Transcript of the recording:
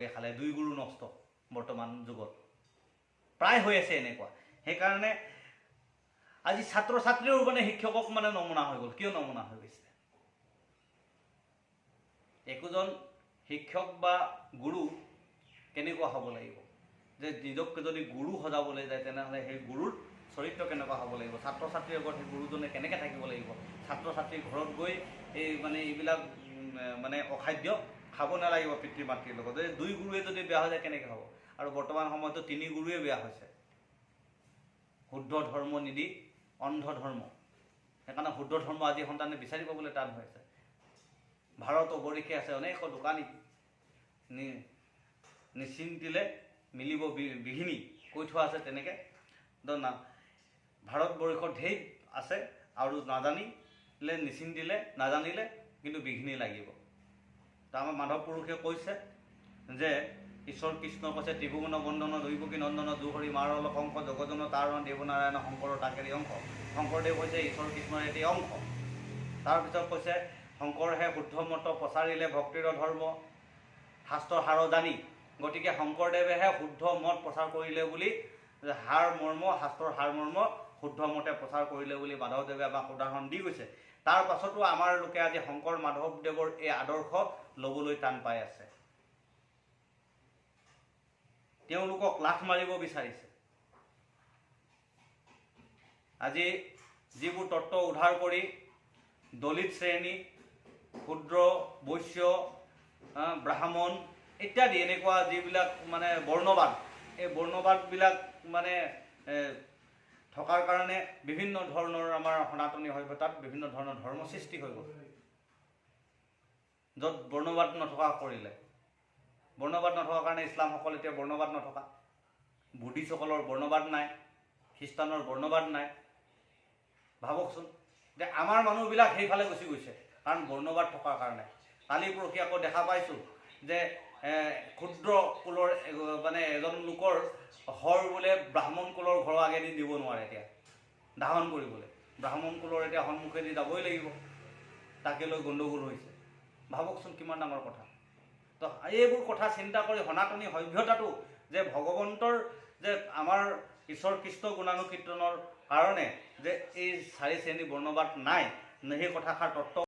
খালে দুই গুৰু নষ্ট বৰ্তমান যুগত প্ৰায় হৈ আছে এনেকুৱা। সেইকাৰণে আজি ছাত্ৰ ছাত্ৰীও মানে শিক্ষকক মানে নমুনা হৈ গ'ল। কিয় নমুনা হৈ গৈছে? একোজন শিক্ষক বা গুৰু কেনেকুৱা হ'ব লাগিব, যে নিজক যদি গুৰু সজাবলৈ যায় তেনেহ'লে সেই গুৰুৰ চৰিত্ৰ কেনেকুৱা হ'ব লাগিব, ছাত্ৰ ছাত্ৰীৰ আগত সেই গুৰুজনে কেনেকৈ থাকিব লাগিব, ছাত্ৰ ছাত্ৰীৰ ঘৰত গৈ এই মানে এইবিলাক মানে অখাদ্য খাব নালাগিব পিতৃ মাতৃৰ লগত। দুই গুৰুৱে যদি বেয়া হৈ যায় কেনেকৈ হ'ব? আৰু বৰ্তমান সময়তো তিনি গুৰুৱে বেয়া হৈছে। শুদ্ধ ধৰ্ম নিদি অন্ধ ধৰ্ম। সেইকাৰণে শুদ্ধ ধৰ্ম আজি সন্তানে বিচাৰি পাবলৈ টান হৈ আছে। ভাৰত অৱৰিষে আছে অনেক দোকানী, নিচিন্তিলে মিলিব বিঘিনি কৈ থোৱা আছে তেনেকৈ। ভাৰতবৰ্ষত ঢেৰ আছে আৰু নাজানিলে নিচিন্তিলে নাজানিলে কিন্তু বিঘিনি লাগিব। তাৰ আমাৰ মাধৱ পুৰুষে কৈছে যে ঈশ্বৰ কৃষ্ণ কৈছে ত্ৰিভুৱন বন্ধন দৈৱকী নন্দন জুহৰি মাৰ অলকংশ জগজন তাৰণ দেৱনাৰায়ণ শংকৰৰ তাকেৰি অংশ। শংকৰদেৱ হৈছে ঈশ্বৰ কৃষ্ণৰ এটি অংশ। তাৰপিছত কৈছে শংকৰহে শুদ্ধ মত প্ৰচাৰিলে ভক্তিৰ ধৰ্ম শাস্ত্ৰৰ হাৰ জানি। গতিকে শংকৰদেৱেহে শুদ্ধ মত প্ৰচাৰ কৰিলে বুলি হাৰ মৰ্ম শাস্ত্ৰৰ হাৰ মৰ্ম শুদ্ধ মতে প্ৰচাৰ কৰিলে বুলি মাধৱদেৱে আমাক উদাহৰণ দি গৈছে। তাৰ পাছতো আমাৰ লোকে আজি শংকৰ মাধৱদেৱৰ এই আদৰ্শ ল'বলৈ টান পাই আছে। তেওঁলোকক লাথ মাৰিব বিচাৰিছে। আজি যিবোৰ তত্ত্ব উদ্ধাৰ কৰি দলিত শ্ৰেণী, ক্ষুদ্ৰ, বৈশ্য, ব্ৰাহ্মণ ইত্যাদি এনেকুৱা যিবিলাক মানে বৰ্ণবাদ, এই বৰ্ণবাদবিলাক মানে থকাৰ কাৰণে বিভিন্ন ধৰণৰ আমাৰ সনাতনী সভ্যতাত বিভিন্ন ধৰণৰ ধৰ্ম সৃষ্টি হৈ গ'ল। য'ত বৰ্ণবাদ নথকা কৰিলে, বৰ্ণবাদ নথকাৰ কাৰণে ইছলামসকল এতিয়া বৰ্ণবাদ নথকা, বুদ্ধিষ্টসকলৰ বৰ্ণবাদ নাই, খ্ৰীষ্টানৰ বৰ্ণবাদ নাই। ভাবকচোন, যে আমাৰ মানুহবিলাক সেইফালে গুচি গৈছে কাৰণ বৰ্ণবাদ থকাৰ কাৰণে। কালি পৰহি আকৌ দেখা পাইছোঁ যে ক্ষুদ্ৰ কুলৰ মানে এজন লোকৰ হৰ বোলে ব্ৰাহ্মণ কুলৰ ঘৰৰ আগেদি দিব নোৱাৰে এতিয়া দাহন কৰিবলৈ। ব্ৰাহ্মণ কুলৰ এতিয়া সন্মুখেদি যাবই লাগিব, তাকে লৈ গণ্ডগোল হৈছে। ভাবকচোন কিমান ডাঙৰ কথা। তো এইবোৰ কথা চিন্তা কৰি সনাতনী সভ্যতাটো যে ভগৱন্তৰ যে আমাৰ ঈশ্বৰ কৃষ্ণ গুণানুকীৰ্তনৰ কাৰণে যে এই চাৰি শ্ৰেণী বৰ্ণবাদ নাই, সেই কথাষাৰ তত্ত্ব